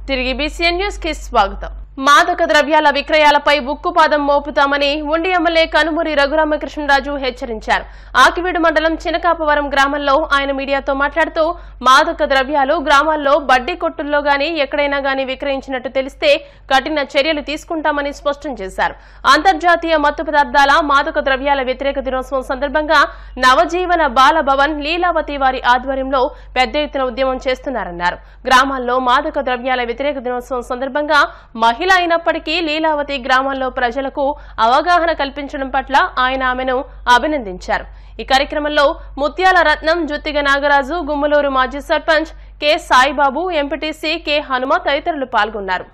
తిరిగి BCN news కి స్వాగతం. మాదక ద్రవ్యాల విక్రయాలపై ఉక్కుపాదం మోపుతామని ఉండి ఎమ్మెల్యే కనుమూరి రఘురామకృష్ణరాజు హెచ్చరించారు. ఆకివీడు మండలం చినకాపవరం గ్రామంలో ఆయన మీడియాతో మాట్లాడుతూ మాదక ద్రవ్యాలు గ్రామాల్లో బడ్డీ కొట్టుల్లో గానీ ఎక్కడైనా గానీ విక్రయించినట్టు తెలిస్తే కఠిన చర్యలు తీసుకుంటామని స్పష్టం చేశారు. అంతర్జాతీయ మత్తు పదార్థాల మాదక ద్రవ్యాల వ్యతిరేక దినోత్సవం సందర్భంగా నవజీవన బాల భవన్ లీలావతి వారి ఆధ్వర్యంలో పెద్ద ఎత్తున ఉద్యమం చేస్తున్నారన్నారు. గ్రామాల్లో మాదక ద్రవ్యాల వ్యతిరేక దినోత్సవం సందర్భంగా మహిళ అయినప్పటికీ లీలావతి గ్రామాల్లో ప్రజలకు అవగాహన కల్పించడం పట్ల ఆయన ఆమెను అభినందించారు. ఈ కార్యక్రమంలో ముత్యాల రత్నం, జుత్తిగ నాగరాజు, గుమ్మలూరు మాజీ sarpanch K Saibabu, MPTC K Hanuma తదితరులు పాల్గొన్నారు.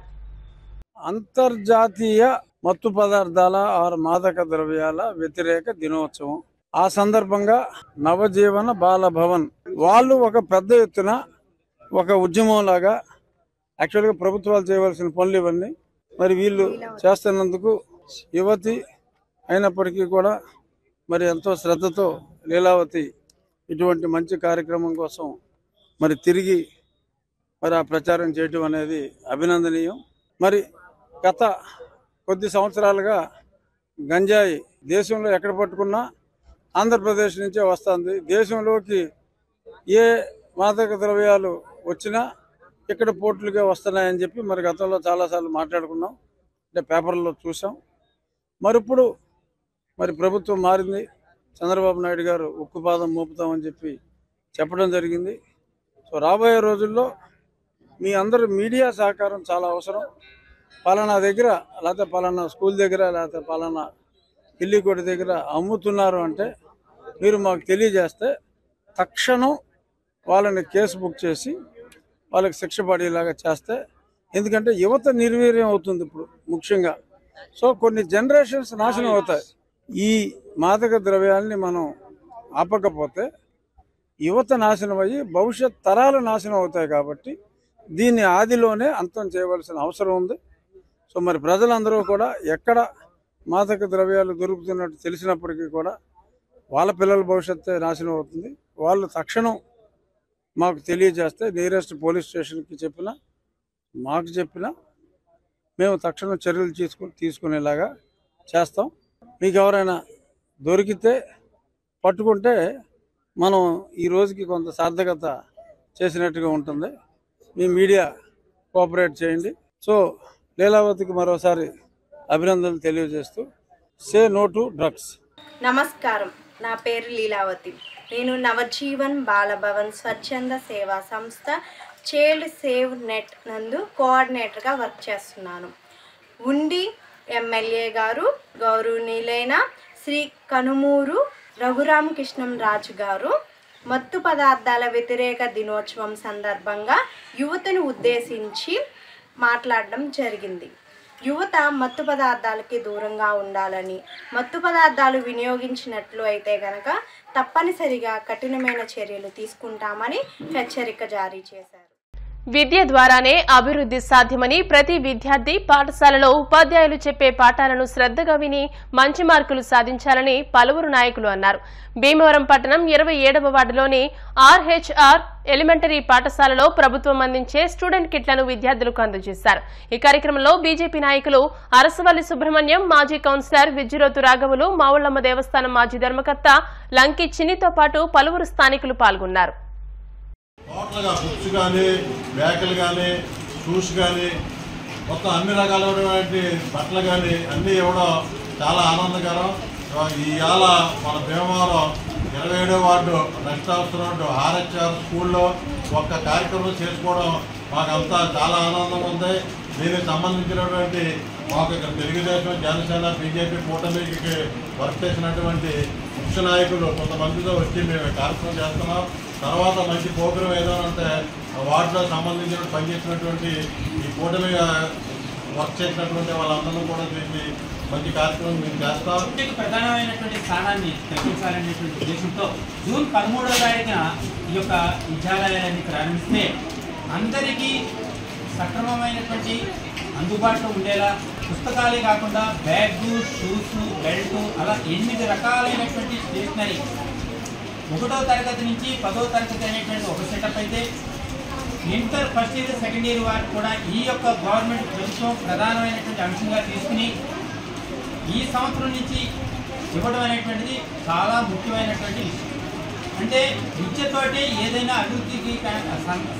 అంతర్జాతీయ మత్తు పదార్థాల మాదక ద్రవ్యాల వ్యతిరేక దినోత్సవం ఆ సందర్భంగా నవజీవన బాల భవన్ వాళ్ళు ఒక పెద్ద ఎత్తున ఒక ఉద్యమం లాగా యాక్చువల్గా ప్రభుత్వాలు చేయవలసిన పనులు ఇవన్నీ మరి వీళ్ళు చేస్తున్నందుకు యువతి అయినప్పటికీ కూడా మరి ఎంతో శ్రద్ధతో లీలావతి ఇటువంటి మంచి కార్యక్రమం కోసం మరి తిరిగి మరి ఆ ప్రచారం చేయటం అనేది అభినందనీయం. మరి గత కొద్ది సంవత్సరాలుగా గంజాయి దేశంలో ఎక్కడ పట్టుకున్నా ఆంధ్రప్రదేశ్ నుంచే వస్తుంది. దేశంలోకి ఏ మాదక ద్రవ్యాలు వచ్చినా ఇక్కడ పోర్టులుగా వస్తున్నాయని చెప్పి మరి గతంలో చాలాసార్లు మాట్లాడుకున్నాం, అంటే పేపర్లో చూసాం. మరి ఇప్పుడు మరి ప్రభుత్వం మారింది, చంద్రబాబు నాయుడు గారు ఉక్కుపాదం మోపుతామని చెప్పి చెప్పడం జరిగింది. సో రాబోయే రోజుల్లో మీ అందరూ మీడియా సహకారం చాలా అవసరం. పలానా దగ్గర లేకపోతే పలానా స్కూల్ దగ్గర లేకపోతే పలానా పిల్లికోటి దగ్గర అమ్ముతున్నారు అంటే మీరు మాకు తెలియజేస్తే తక్షణం వాళ్ళని కేసు బుక్ చేసి వాళ్ళకి శిక్ష పడేలాగా చేస్తే, ఎందుకంటే యువత నిర్వీర్యం అవుతుంది ఇప్పుడు ముఖ్యంగా. సో కొన్ని జనరేషన్స్ నాశనం అవుతాయి. ఈ మాదక ద్రవ్యాలని మనం ఆపకపోతే యువత నాశనం అయ్యి భవిష్యత్ తరాలు నాశనం అవుతాయి. కాబట్టి దీన్ని ఆదిలోనే అంతం చేయవలసిన అవసరం ఉంది. సో మరి ప్రజలందరూ కూడా ఎక్కడ మాదక ద్రవ్యాలు దొరుకుతున్నట్టు తెలిసినప్పటికీ కూడా వాళ్ళ పిల్లల భవిష్యత్తు నాశనం అవుతుంది. వాళ్ళు తక్షణం మాకు తెలియజేస్తే నియరెస్ట్ పోలీస్ స్టేషన్కి చెప్పినా మాకు చెప్పినా మేము తక్షణం చర్యలు తీసుకునేలాగా చేస్తాం. మీకు ఎవరైనా దొరికితే పట్టుకుంటే మనం ఈ రోజుకి కొంత సార్థకత చేసినట్టుగా ఉంటుంది. మీ మీడియా కోఆపరేట్ చేయండి. సో లీలావతికి మరోసారి అభినందనలు తెలియజేస్తూ సే నో టు డ్రగ్స్. నమస్కారం, నా పేరు లీలావతి. నేను నవజీవన్ బాలభవన్ స్వచ్ఛంద సేవా సంస్థ చైల్డ్ సేవ్ నెట్ నందు కోఆర్డినేటర్గా వర్క్ చేస్తున్నాను. ఉండి ఎమ్మెల్యే గారు గౌరవనీయులైన శ్రీ కనుమూరు రఘురామకృష్ణరాజు గారు మత్తు పదార్థాల వ్యతిరేక దినోత్సవం సందర్భంగా యువతను ఉద్దేశించి మాట్లాడడం జరిగింది. యువత మత్తు పదార్థాలకి దూరంగా ఉండాలని, మత్తు పదార్థాలు వినియోగించినట్లు అయితే గనక తప్పనిసరిగా కఠినమైన చర్యలు తీసుకుంటామని హెచ్చరిక జారీ చేశారు. విద్య ద్వారానే అభివృద్ధి సాధ్యమని ప్రతి విద్యార్థి పాఠశాలలో ఉపాధ్యాయులు చెప్పే పాఠాలను శ్రద్ధగా విని మంచి మార్కులు సాధించాలని పలువురు నాయకులు అన్నారు. భీమవరం పట్టణం 27వ వార్డులోని ఆర్హెచ్ఆర్ ఎలిమెంటరీ పాఠశాలలో ప్రభుత్వం అందించే స్టూడెంట్ కిట్లను విద్యార్థులకు అందజేశారు. ఈ కార్యక్రమంలో బీజేపీ నాయకులు అరసవల్లి సుబ్రహ్మణ్యం, మాజీ కౌన్సిలర్ విజ్జిరోతు రాఘవులు, మావుళ్లమ్మ దేవస్థానం మాజీ ధర్మకర్త లంకి చిన్నితో పాటు పలువురు స్థానికులు పాల్గొన్నారు. టోటల్గా బుక్స్ కానీ, బ్యాగులు కానీ, షూస్ కానీ, మొత్తం అన్ని రకాలైనటువంటి బట్టలు కానీ అన్నీ ఇవ్వడం చాలా ఆనందకరం. ఇవాళ మన భీమవరం 27వ ward next house road RHR స్కూల్లో ఒక కార్యక్రమం చేసుకోవడం మాకంతా చాలా ఆనందంగా ఉంది. దీనికి సంబంధించినటువంటి మాకు ఇక్కడ తెలుగుదేశం, జనసేన, బీజేపీ కూటమికి వర్క్ చేసినటువంటి ముఖ్య నాయకులు కొంతమందితో వచ్చి మేము కార్యక్రమం చేస్తున్నాం. తర్వాత మంచి ప్రోగ్రాం ఏదైనా ఉంటే వార్డులో సంబంధించిన పనిచేసినటువంటి ఈ కూటమి వర్క్ చేసినటువంటి వాళ్ళందరూ కూడా చేసి మంచి కార్యక్రమం మేము చేస్తాం. ప్రధానమైనటువంటి స్థానాన్ని కల్పించాలనేటువంటి ఉద్దేశంతో జూన్ 13వ తారీఖున ఈ యొక్క విద్యాలయాన్ని ప్రారంభిస్తే అందరికీ సక్రమమైనటువంటి అందుబాటులో ఉండేలా పుస్తకాలే కాకుండా బ్యాగు, షూస్, బెల్ట్ అలా 8 రకాలైనటువంటి స్టేషనరీ 1వ తరగతి నుంచి 10వ తరగతి అనేటువంటి ఒక సెటప్ అయితే inter first year second year వారికి కూడా ఈ యొక్క గవర్నమెంట్ ప్రభుత్వం ప్రధానమైనటువంటి అంశంగా తీసుకుని ఈ సంవత్సరం నుంచి ఇవ్వడం అనేటువంటిది చాలా ముఖ్యమైనటువంటి విషయం. అంటే విద్యతోటి ఏదైనా అభివృద్ధికి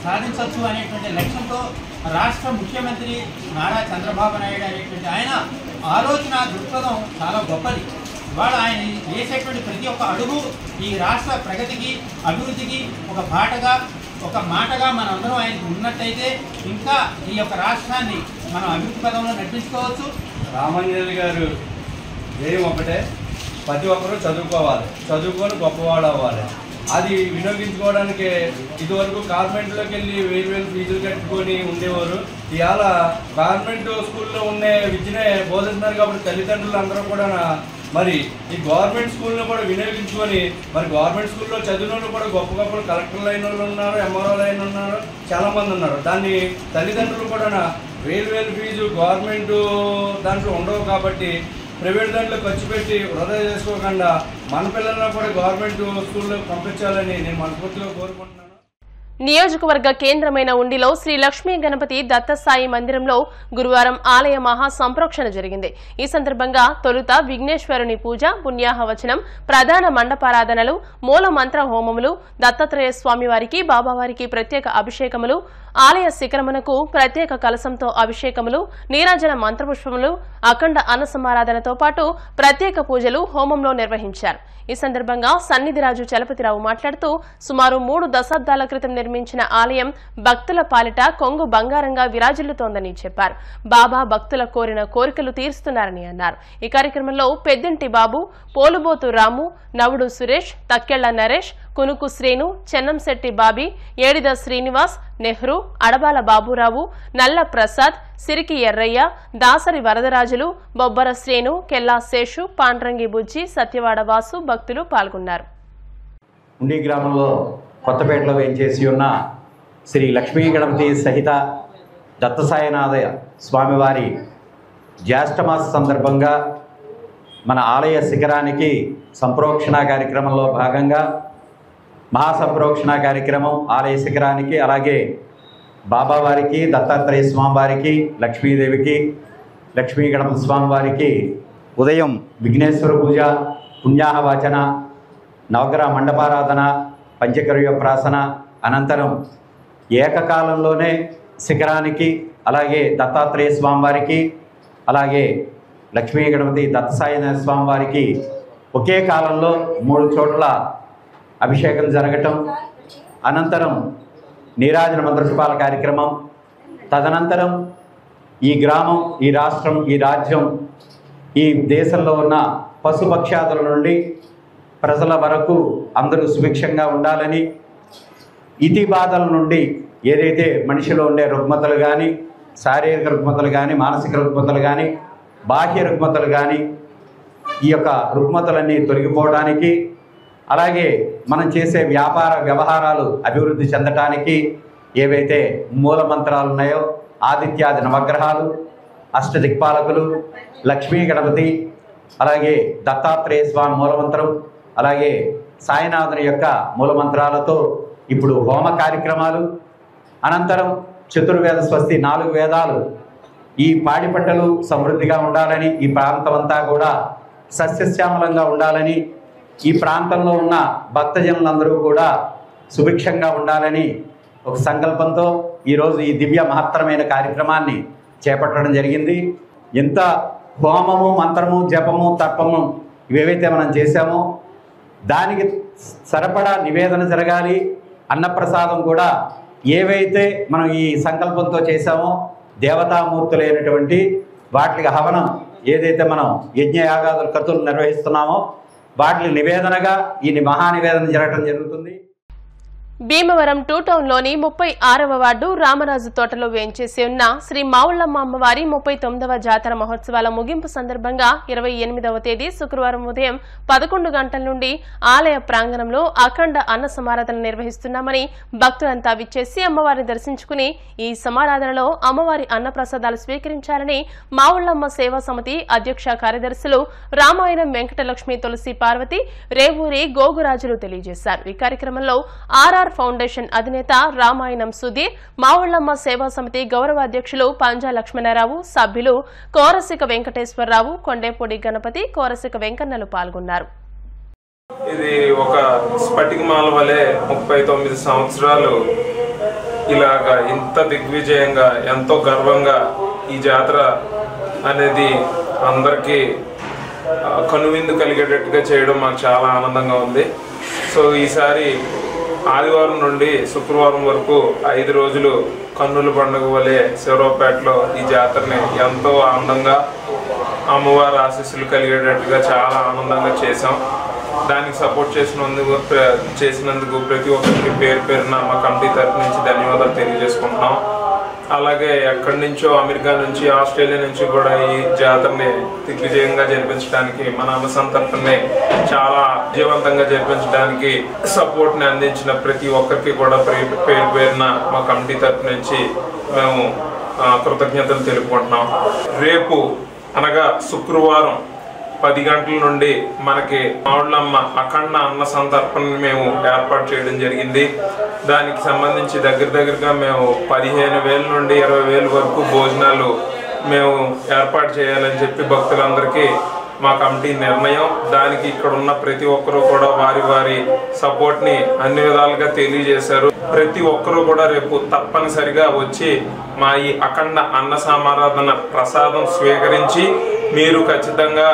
సాధించవచ్చు అనేటువంటి లక్ష్యంతో రాష్ట్ర ముఖ్యమంత్రి నారా చంద్రబాబు నాయుడు అనేటువంటి ఆయన ఆలోచన దృక్పథం చాలా గొప్పది. ఇవాళ ఆయన వేసేటువంటి ప్రతి ఒక్క అడుగు ఈ రాష్ట్ర ప్రగతికి అభివృద్ధికి ఒక బాటగా ఒక మాటగా మనందరం ఆయనకు ఉన్నట్టయితే ఇంకా ఈ యొక్క రాష్ట్రాన్ని మనం అభివృద్ధి పదంలో నడిపించుకోవచ్చు. రామాంజనేయులు గారు ధ్యేయం ఒకటే, ప్రతి ఒక్కరూ చదువుకోవాలి, చదువుకొని గొప్పవాడు అవ్వాలి. అది వినియోగించుకోవడానికి ఇదివరకు గవర్నమెంట్లోకి వెళ్ళి వేరు ఫీజులు కట్టుకొని ఉండేవారు. ఇవాళ గవర్నమెంట్ స్కూల్లో ఉండే విద్యనే బోధిస్తున్నారు కాబట్టి తల్లిదండ్రులు అందరూ కూడా మరి ఈ గవర్నమెంట్ స్కూల్ని కూడా వినియోగించుకొని మరి గవర్నమెంట్ స్కూల్లో చదివిన వాళ్ళు కూడా గొప్ప గొప్ప కలెక్టర్లు అయిన వాళ్ళు ఉన్నారు, ఎంఆర్ఓలు అయిన ఉన్నారు, చాలామంది ఉన్నారు. దాన్ని తల్లిదండ్రులు కూడా వేలు ఫీజు గవర్నమెంట్ దాంట్లో ఉండవు కాబట్టి ప్రైవేట్ దాంట్లో ఖర్చు పెట్టి వృధా చేసుకోకుండా మన పిల్లలను కూడా గవర్నమెంట్ స్కూల్లో పంపించాలని నేను మనస్ఫూర్తిగా కోరుకుంటున్నాను. నియోజకవర్గ కేంద్రమైన ఉండిలో శ్రీ లక్ష్మీ గణపతి దత్తసాయి మందిరంలో గురువారం ఆలయ మహా సంప్రోక్షణ జరిగింది. ఈ సందర్భంగా తొలుత విఘ్నేశ్వరుని పూజ, పుణ్యాహవచనం, ప్రధాన మండపారాధనలు, మూల మంత్ర హోమములు, దత్తాత్రేయ స్వామివారికి, బాబావారికి ప్రత్యేక అభిషేకములు, ఆలయ శిఖరమునకు ప్రత్యేక కలశంతో అభిషేకములు, నీరాజన మంత్రపుష్పములు, అఖండ అన్న సమారాధనతో పాటు ప్రత్యేక పూజలు హోమంలో నిర్వహించారు. ఈ సందర్భంగా సన్నిధిరాజు చలపతిరావు మాట్లాడుతూ సుమారు 3 దశాబ్దాల క్రితం నిర్మించిన ఆలయం భక్తుల పాలిట కొంగు బంగారంగా విరాజిల్లుతోందని చెప్పారు. బాబా భక్తుల కోరిన కోరికలు తీరుస్తున్నారని అన్నారు. ఈ కార్యక్రమంలో పెద్దంటి బాబు, పోలుబోతు రాము, నవుడు సురేష్, తక్కెళ్ల నరేష్, కునుకు శ్రీను, చెన్నంశెట్టి బాబీ, ఏడిద శ్రీనివాస్, నెహ్రూ, అడబాల బాబురావు, నల్ల ప్రసాద్, సిరికి ఎర్రయ్య, దాసరి వరదరాజులు, బొబ్బర శ్రీను, కెల్లా శేషు, పాండ్రంగి బుజ్జి, సత్యవాడ వాసు భక్తులు పాల్గొన్నారు. ఉండి గ్రామంలో కొత్తపేటలో వేంచేసి ఉన్న శ్రీ లక్ష్మీ గణపతి సహిత దత్తసాయినాథ స్వామివారి జ్యేష్ఠమాస సందర్భంగా మన ఆలయ శిఖరానికి సంప్రోక్షణ కార్యక్రమంలో భాగంగా మహాసంప్రోక్షణ కార్యక్రమం ఆలయ శిఖరానికి, అలాగే బాబావారికి, దత్తాత్రేయ స్వామివారికి, లక్ష్మీదేవికి, లక్ష్మీ గణపతి స్వామివారికి ఉదయం విఘ్నేశ్వర పూజ, పుణ్యాహవాచన, నవగ్రహ మండపారాధన, పంచకర్య ప్రాసన అనంతరం ఏకకాలంలోనే శిఖరానికి, అలాగే దత్తాత్రేయ స్వామివారికి, అలాగే లక్ష్మీ గణపతి దత్తసాయి స్వామివారికి ఒకే కాలంలో 3 చోట్ల అభిషేకం జరగటం, అనంతరం నీరాజన మంత్రపుష్పాల కార్యక్రమం, తదనంతరం ఈ గ్రామం, ఈ రాష్ట్రం, ఈ రాజ్యం, ఈ దేశంలో ఉన్న పశుపక్షాదుల నుండి ప్రజల వరకు అందరూ సుభిక్షంగా ఉండాలని, ఇతి బాధల నుండి ఏదైతే మనిషిలో ఉండే రుగ్మతలు కానీ, శారీరక రుగ్మతలు కానీ, మానసిక రుగ్మతలు కానీ, బాహ్య రుగ్మతలు కానీ, ఈ యొక్క రుగ్మతలన్నీ తొలగిపోవడానికి, అలాగే మనం చేసే వ్యాపార వ్యవహారాలు అభివృద్ధి చెందటానికి ఏవైతే మూల మంత్రాలు ఉన్నాయో, ఆదిత్యాది నవగ్రహాలు, అష్టదిక్పాలకులు, లక్ష్మీ గణపతి, అలాగే దత్తాత్రేయ స్వామి మూలమంత్రం, అలాగే సాయినాథుని యొక్క మూలమంత్రాలతో ఇప్పుడు హోమ కార్యక్రమాలు, అనంతరం చతుర్వేద స్వస్తి 4 వేదాలు, ఈ పాడి పంటలు సమృద్ధిగా ఉండాలని, ఈ ప్రాంతమంతా కూడా సస్యశ్యామలంగా ఉండాలని, ఈ ప్రాంతంలో ఉన్న భక్తజనులందరూ కూడా సుభిక్షంగా ఉండాలని ఒక సంకల్పంతో ఈరోజు ఈ దివ్య మహత్తరమైన కార్యక్రమాన్ని చేపట్టడం జరిగింది. ఎంత హోమము, మంత్రము, జపము, తర్పము ఇవేవైతే మనం చేశామో దానికి సరిపడా నివేదన జరగాలి. అన్నప్రసాదం కూడా ఏవైతే మనం ఈ సంకల్పంతో చేశామో దేవతామూర్తులైనటువంటి వాటికి హవనం ఏదైతే మనం యజ్ఞయాగాదుల కర్తులు నిర్వహిస్తున్నామో వాటి నివేదనగా ఈ మహానివేదన జరగడం జరుగుతుంది. భీమవరం 2 టౌన్లోని 36వ వార్డు రామరాజు తోటలో వేంచేసి ఉన్న శ్రీ మావుళ్ళమ్మ అమ్మవారి 39వ జాతర మహోత్సవాల ముగింపు సందర్భంగా 28వ తేదీ శుక్రవారం ఉదయం 11 గంటల నుండి ఆలయ ప్రాంగణంలో అఖండ అన్న సమారాధన నిర్వహిస్తున్నామని భక్తులంతా విచ్చేసి అమ్మవారిని దర్శించుకుని ఈ సమారాధనలో అమ్మవారి అన్నప్రసాదాలు స్వీకరించాలని మావుళ్ళమ్మ సేవా సమితి అధ్యక్ష కార్యదర్శులు రామాయణం వెంకటలక్ష్మి, తులసి పార్వతి, రేవూరి గోగురాజులు తెలియజేశారు. ఈ కార్యక్రమంలో ఆర్ఆర్ ఎన్టీఆర్ ఫౌండేషన్ అధినేత రామాయణం సుధీర్, మావుళ్లమ్మ సేవా సమితి గౌరవ అధ్యక్షులు పంజా లక్ష్మణరావు, సభ్యులు కోరసిక వెంకటేశ్వరరావు, కొండేపూడి గణపతి, కోరసిక వెంకన్నలు పాల్గొన్నారు. ఇది ఒక స్ఫటికమాల వలె 39 సంవత్సరాలు ఇలాగా ఇంత దిగ్విజయంగా ఎంతో గర్వంగా ఈ జాతర అనేది అందరికీ కనువిందు కలిగేటట్టుగా చేయడం మాకు చాలా ఆనందంగా ఉంది. సో ఈసారి ఆదివారం నుండి శుక్రవారం వరకు 5 రోజులు కన్నుల పండుగ వలె శివరావుపేటలో ఈ జాతరని ఎంతో ఆనందంగా అమ్మవారి ఆశీస్సులు కలిగేటట్టుగా చాలా ఆనందంగా చేసాం. దానికి సపోర్ట్ చేసినందుకు ప్రతి ఒక్కరికి పేరు పేరున మా కమిటీ తరఫు నుంచి ధన్యవాదాలు తెలియజేసుకుంటున్నాం. అలాగే ఎక్కడి నుంచో అమెరికా నుంచి, ఆస్ట్రేలియా నుంచి కూడా ఈ జాతరని దిగ్విజయంగా జరిపించడానికి మన అమ్మసం తరఫుని చాలా విజయవంతంగా జరిపించడానికి సపోర్ట్ని అందించిన ప్రతి ఒక్కరికి కూడా పేరు పేరున మా కమిటీ తరఫు నుంచి మేము కృతజ్ఞతలు తెలుపుకుంటున్నాం. రేపు అనగా శుక్రవారం 10 గంటల నుండి మనకి మావుళ్లమ్మ అఖండ అన్న సంతర్పణని మేము ఏర్పాటు చేయడం జరిగింది. దానికి సంబంధించి దగ్గరగా మేము 15,000 నుండి 20,000 వరకు భోజనాలు మేము ఏర్పాటు చేయాలని చెప్పి భక్తులందరికీ మా కమిటీ నిర్ణయం. దానికి ఇక్కడ ఉన్న ప్రతి ఒక్కరూ కూడా వారి సపోర్ట్ని అన్ని విధాలుగా తెలియజేశారు. ప్రతి ఒక్కరూ కూడా రేపు తప్పనిసరిగా వచ్చి మా ఈ అఖండ అన్న సమారాధన ప్రసాదం స్వీకరించి మీరు ఖచ్చితంగా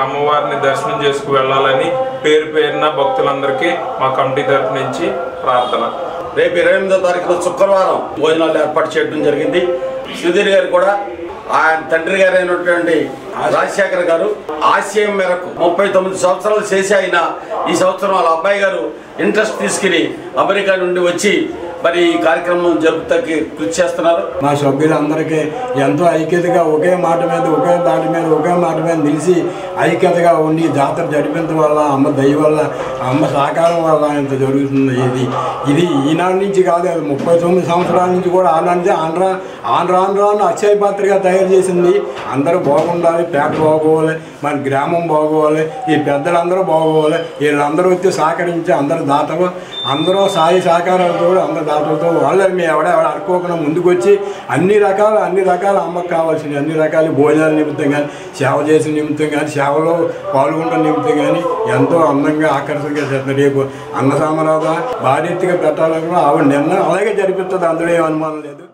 అమ్మవారిని దర్శనం చేసుకు వెళ్ళాలని పేరు పేరున భక్తులందరికీ మా కమిటీ తరఫు నుంచి ప్రార్థన. రేపు 28వ తారీఖున శుక్రవారం భోజనాలు ఏర్పాటు చేయడం జరిగింది. సుధీర్ గారు కూడా ఆయన తండ్రి గారు అయినటువంటి రాజశేఖర్ గారు ఆశయం మేరకు 39 సంవత్సరాలు చేసి ఆయన ఈ సంవత్సరం వాళ్ళ అబ్బాయి గారు ఇంట్రెస్ట్ తీసుకుని అమెరికా నుండి వచ్చి మరి ఈ కార్యక్రమం జరుపుతాకి కృషి చేస్తున్నారు. మా సభ్యులందరికీ ఎంతో ఐక్యతగా ఒకే మాట మీద నిలిచి ఐక్యతగా ఉండి జాతర జరిపించడం వల్ల అమ్మ దయ వల్ల అమ్మ సహకారం వల్ల ఇంత జరుగుతుంది. ఇది ఈనాటి నుంచి కాదు, 39 సంవత్సరాల నుంచి కూడా ఆనాటి ఆంధ్రాను అక్షయ పాత్రగా తయారు చేసింది. అందరూ బాగుండాలి, పేట బాగోవాలి, మన గ్రామం బాగోవాలి, ఈ పెద్దలందరూ బాగోవాలి. వీళ్ళందరూ వచ్చి సహకరించి అందరూ దాతలు, అందరూ సాయి సహకారాలతో కూడా అందరూ దాతలతో వాళ్ళని మేము ఎవడ అనుకోకుండా ముందుకు వచ్చి అన్ని రకాల అమ్మకు కావాల్సిన అన్ని రకాల భోజనాల నిమిత్తం కానీ, సేవ చేసిన నిమిత్తం కానీ, సేవలో పాల్గొనడం నిమిత్తం కానీ ఎంతో అందంగా ఆకర్షణగా చేస్తారు. రేపు అన్న సమారాధన భారీ ఎత్తుగా పెట్టాలనుకున్నా ఆవిడ నిర్ణయం అలాగే జరిపిస్తుంది, అందులో ఏం అనుమానం లేదు.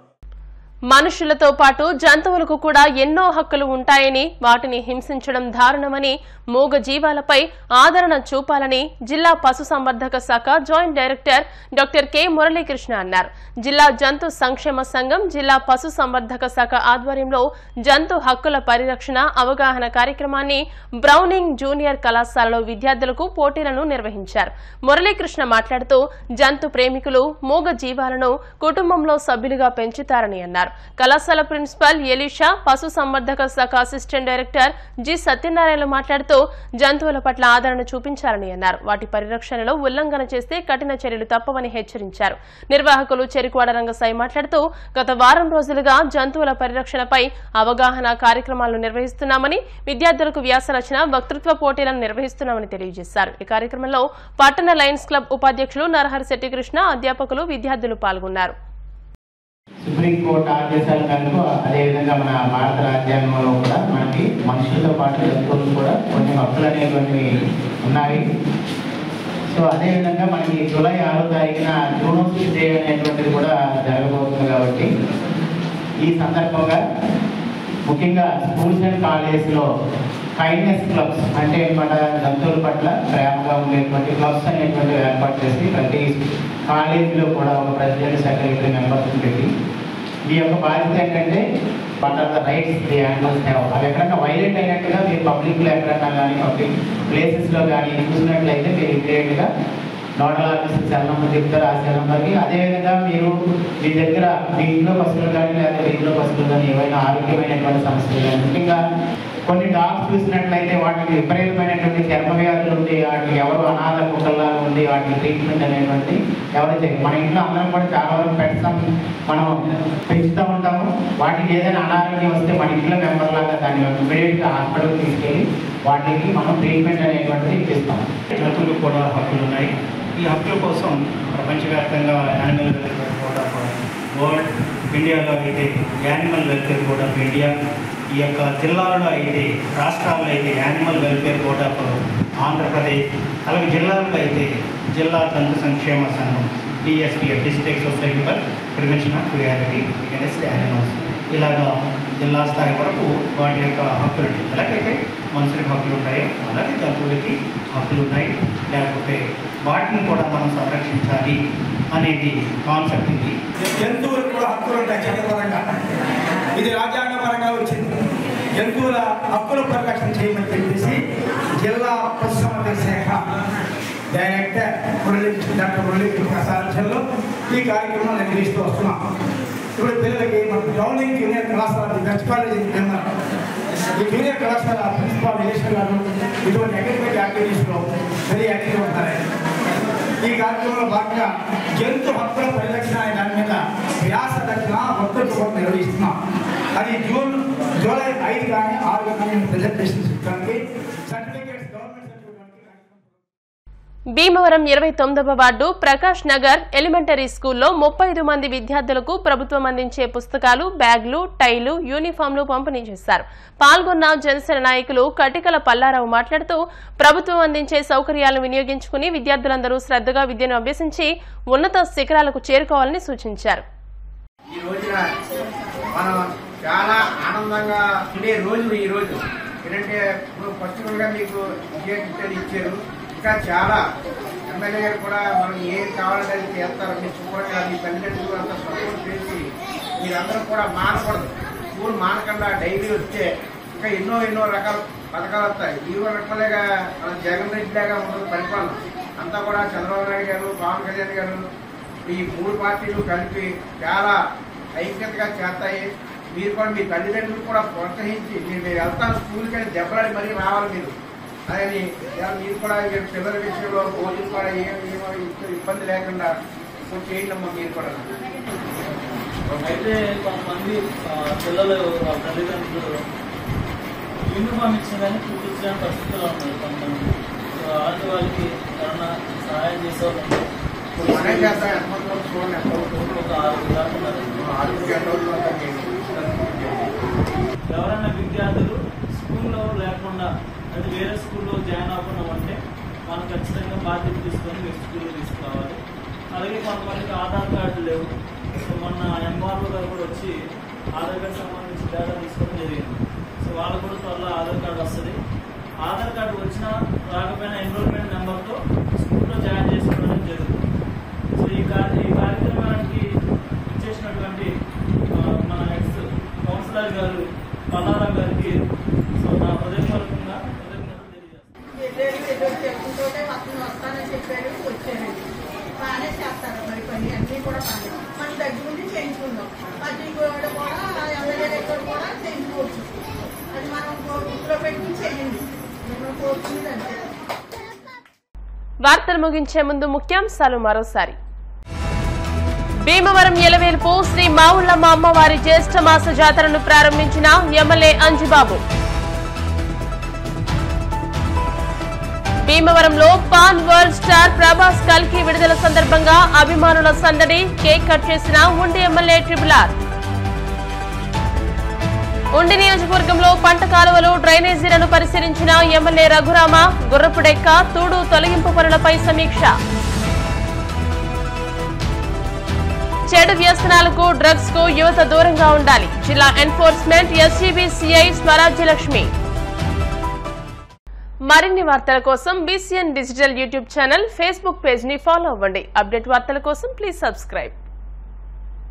మనుషులతో పాటు జంతువులకు కూడా ఎన్నో హక్కులు ఉంటాయని, వాటిని హింసించడం దారుణమని, మూగ జీవాలపై ఆదరణ చూపాలని జిల్లా పశుసంవర్ధక శాఖ joint director doctor K Muralikrishna అన్నారు. జిల్లా జంతు సంక్షేమ సంఘం, జిల్లా పశుసంవర్ధక శాఖ ఆధ్వర్యంలో జంతు హక్కుల పరిరక్షణ అవగాహన కార్యక్రమాన్ని బ్రౌనింగ్ జూనియర్ కళాశాలలో విద్యార్థులకు పోటీలను నిర్వహించారు. మురళీకృష్ణ మాట్లాడుతూ జంతు ప్రేమికులు మూగ జీవాలను కుటుంబంలో సభ్యులుగా పెంచుతారని అన్నారు. కళాశాల ప్రిన్సిపల్ ఎలీషా, పశుసంవర్ధక శాఖ అసిస్టెంట్ డైరెక్టర్ జి సత్యనారాయణ మాట్లాడుతూ జంతువుల పట్ల ఆదరణ చూపించాలని అన్నారు. వాటి పరిరక్షణలో ఉల్లంఘన చేస్తే కఠిన చర్యలు తప్పవని హెచ్చరించారు. నిర్వాహకులు చెరుకువాడ రంగసాయి మాట్లాడుతూ గత వారం రోజులుగా జంతువుల పరిరక్షణపై అవగాహన కార్యక్రమాలను నిర్వహిస్తున్నామని, విద్యార్థులకు వ్యాసరచన, వక్తృత్వ పోటీలను నిర్వహిస్తున్నామని తెలియజేశారు. ఈ కార్యక్రమంలో పట్టణ లయన్స్ క్లబ్ ఉపాధ్యక్షులు నరహరి శెట్టి కృష్ణ, అధ్యాపకులు, విద్యార్థులు పాల్గొన్నారు. సుప్రీంకోర్టు ఆదేశాల మేరకు అదేవిధంగా మన భారత రాజ్యాంగంలో కూడా మనకి మనుషులతో పాటు జంతువులు కూడా కొన్ని హక్కులు అనేటువంటివి ఉన్నాయి. సో అదేవిధంగా మనకి జూలై 6వ తారీఖున జూనోసిస్ డే అనేటువంటిది కూడా జరగబోతుంది. కాబట్టి ఈ సందర్భంగా ముఖ్యంగా స్కూల్స్ అండ్ కాలేజెస్లో కైండ్నెస్ క్లబ్స్ అంటే మన జంతువుల పట్ల ప్రేమగా ఉండేటువంటి క్లబ్స్ అనేటువంటివి ఏర్పాటు చేసి ప్రతి కాలేజీలో కూడా ఒక ప్రెసిడెంట్, సెక్రటరీ, మెంబర్స్ని పెట్టి మీ యొక్క బాధ్యత ఏంటంటే what are the rights the animals have. అవి ఎక్కడన్నా వైలెంట్ అయినట్టుగా మీరు పబ్లిక్లో ఎక్కడన్నా కానీ పబ్లిక్ ప్లేసెస్లో కానీ చూసినట్లయితే మీరు ఇమీడియట్గా నోడల్ ఆఫీసర్ సెల్ నెంబర్ చెప్తారు, ఆ సెల్ నెంబర్కి. అదేవిధంగా మీరు మీ దగ్గర మీ ఇంట్లో పశువులు కానీ లేదా మీ ఇంట్లో పశువులు కానీ ఏవైనా ఆరోగ్యమైనటువంటి సమస్యలు కానీ ముఖ్యంగా కొన్ని డాగ్స్ చూసినట్లయితే వాటికి విపరీతమైనటువంటి చర్మ వ్యాధులు ఉండి వాటికి ఎవరు అనాథ కుక్కల్లాగా ఉండి వాటికి ట్రీట్మెంట్ అనేటువంటిది ఎవరు చేయరు. మన ఇంట్లో అందరం కూడా చాలా వరకు పెట్స్ మనం పెంచుతూ ఉంటాము. వాటికి ఏదైనా అనారోగ్యం వస్తే మన ఇంట్లో మెంబర్ లాగా దాన్ని ఇమీడియట్గా హాస్పిటల్కి తీసుకెళ్ళి వాటికి మనం ట్రీట్మెంట్ అనేటువంటిది ఇప్పిస్తాం. జంతువులకు కూడా హక్కులు ఉన్నాయి. ఈ హక్కుల కోసం ప్రపంచవ్యాప్తంగా animal welfare board of world, ఇండియాలో అయితే animal welfare board of India, ఈ యొక్క జిల్లాలలో అయితే రాష్ట్రాల్లో అయితే animal welfare board of Andhra Pradesh, అలాగే జిల్లాల్లో అయితే జిల్లా తంతు సంక్షేమ సంఘం DSPF, district society for prevention of cruelty against animals, ఇలాగా జిల్లా స్థాయి వరకు వాటి యొక్క హక్కులు ఎలాగైతే మనుషులకి హక్కులు ఉంటాయో అలాగే జంతువులకి హక్కులు ఉన్నాయి. లేకపోతే వాటిని కూడా మనం సంరక్షించాలి అనేది కాన్సెప్ట్. ఇది జంతువులకు కూడా హక్కులు ఉంటాయి చట్టపరంగా. ఇది రాజ్యాంగపరంగా వచ్చింది. జంతువుల హక్కుల పరిరక్షణ చేయమని చెప్పేసి జిల్లా పశుసంవర్ధక శాఖ డైరెక్టర్ డాక్టర్ మురళీకృష్ణ సారథ్యంలో ఈ కార్యక్రమం నిర్వహిస్తూ వస్తున్నాం. ఇప్పుడు పిల్లలకి మన గవర్నింగ్ జూనియర్ కళాశాల బెస్ట్ కాలేజీ మెంబర్, ఈ జూనియర్ కళాశాల ప్రిన్సిపాల్ విజయశ్వర్ గారు ఇటువంటి అకాడమిక్ యాక్టివిటీస్లో వెరీ యాక్టివ్ ఉంటారు. ఈ కార్యక్రమంలో భాగంగా జంతు హక్కుల పరిరక్షణ అనే దాని మీద వ్యాస రచన వక్తృత్వం నిర్వహిస్తున్నాం. అది జూలై 5 కానీ 6 కానీ ప్రెజెంటేషన్ ఇవ్వడానికి సర్టిఫికేట్స్ గవర్నమెంట్. భీమవరం 29వ వార్డు ప్రకాష్ నగర్ ఎలిమెంటరీ స్కూల్లో 35 మంది విద్యార్థులకు ప్రభుత్వం అందించే పుస్తకాలు, బ్యాగులు, టైలు, యూనిఫామ్లు పంపిణీ చేశారు. పాల్గొన్న జనసేన నాయకులు కటికల పల్లారావు మాట్లాడుతూ ప్రభుత్వం అందించే సౌకర్యాలను వినియోగించుకుని విద్యార్థులందరూ శ్రద్ధగా విద్యను అభ్యసించి ఉన్నత శిఖరాలకు చేరుకోవాలని సూచించారు. ఈ రోజున మనం చాలా ఆనందంగా ఉండే రోజు ఈ రోజు. ఏంటంటే ఇప్పుడు పర్టికులర్గా మీకు విద్యార్థులు ఇచ్చారు. ఇంకా చాలా ఎమ్మెల్యే గారు కూడా మనం ఏం కావాలంటే అది చేస్తారు. మీరు చూడగా మీ తల్లిదండ్రులు అంతా సపోర్ట్ చేసి మీరందరూ కూడా మానకూడదు. స్కూల్ మానకుండా డైలీ వచ్చే ఇంకా ఎన్నో రకాల పథకాలు వస్తాయి. ఈ రకాలుగా మన జగన్ రెడ్డి లాగా ఉండదు పరిపాలన. అంతా కూడా చంద్రబాబు నాయుడు గారు, పవన్ కళ్యాణ్ గారు, ఈ 3 పార్టీలు కలిపి చాలా ఐక్యతగా చేస్తాయి. మీరు కూడా మీ తల్లిదండ్రులు కూడా ప్రోత్సహించి మీరు వెళ్తాను స్కూల్కి వెళ్ళి దెబ్బలాడి మరీ రావాలి మీరు అని. మీరు కూడా పిల్లల విషయంలో భోజనం కూడా ఏమో ఇబ్బంది లేకుండా చేయండి అమ్మా. మీరు కూడా అయితే కొంతమంది పిల్లలు తల్లిదండ్రులు యూనిఫామ్ ఇచ్చిందని చూపించడానికి పరిస్థితుల్లో ఉన్నారు. కొంతమంది అలాంటి వాళ్ళకి ఎవరన్నా సహాయం చేసేవాళ్ళు ఎవరైనా విద్యార్థులు స్కూల్లో లేకుండా అంటే వేరే స్కూల్లో జాయిన్ అవ్వకుండా ఉంటే మనం ఖచ్చితంగా బాధ్యత తీసుకొని మీరు స్కూల్లో తీసుకురావాలి. అలాగే కొంతమందికి ఆధార్ కార్డు లేవు. సో మొన్న ఎంఆర్ఓ గారు కూడా వచ్చి ఆధార్ కార్డు సంబంధించి డేటా తీసుకోవడం జరిగింది. సో వాళ్ళకు కూడా త్వరలో ఆధార్ కార్డు వస్తుంది. ఆధార్ కార్డు వచ్చినా రాకపోయినా ఎన్రోల్మెంట్ నెంబర్తో స్కూల్లో జాయిన్ చేసుకోవడం జరుగుతుంది. సో ఈ కార్యక్రమానికి ఇచ్చేసినటువంటి మన ఎక్స్ కౌన్సిలర్ గారు పల్లారావు గారికి సో నా హృదయపూర్వకంగా వస్తానని చెప్పాడు, వచ్చాడు. బాగానే చేస్తారు మరి పని అన్నీ కూడా బాగా మనం దగ్గరుండి చేయించుకుందాం. అది కూడా ఎమ్మెల్యే దగ్గర కూడా చేయించుకోవచ్చు. అది మనం ఇంట్లో పెట్టుకుని చేయండి. మనం కోరుకుందంటే. వార్తలు ముగించే ముందు ముఖ్యాంశాలు మరోసారి. భీమవరం ఎలవేల్పు శ్రీ మావుళ్ళమ్మ అమ్మవారి జ్యేష్ఠ మాస జాతరను ప్రారంభించిన ఎమ్మెల్యే అంజిబాబు. భీమవరంలో పాన్ వరల్డ్ స్టార్ ప్రభాస్ కల్కి విడుదల సందర్భంగా అభిమానుల సందడి, కేక్ కట్ చేసిన ఉండి ఎమ్మెల్యే ట్రిపుల్-ఆర్. ఉండి నియోజకవర్గంలో పంట కాలువలు, డ్రైనేజీలను పరిశీలించిన ఎమ్మెల్యే రఘురామ. గుర్రపుడెక్క, తూడు తొలగింపు పనులపై సమీక్ష. చెడు వ్యసనాలకు, డ్రగ్స్ కు యువత దూరంగా ఉండాలి. జిల్లా ఎన్ఫోర్స్మెంట్ ఎస్సీబీ సిఐ స్వరాజ్యలక్ష్మి. మరిన్ని వార్తల కోసం BCN digital YouTube channel, Facebook page ని ఫాలో అవ్వండి. అప్డేట్ వార్తల కోసం ప్లీజ్ సబ్స్క్రైబ్.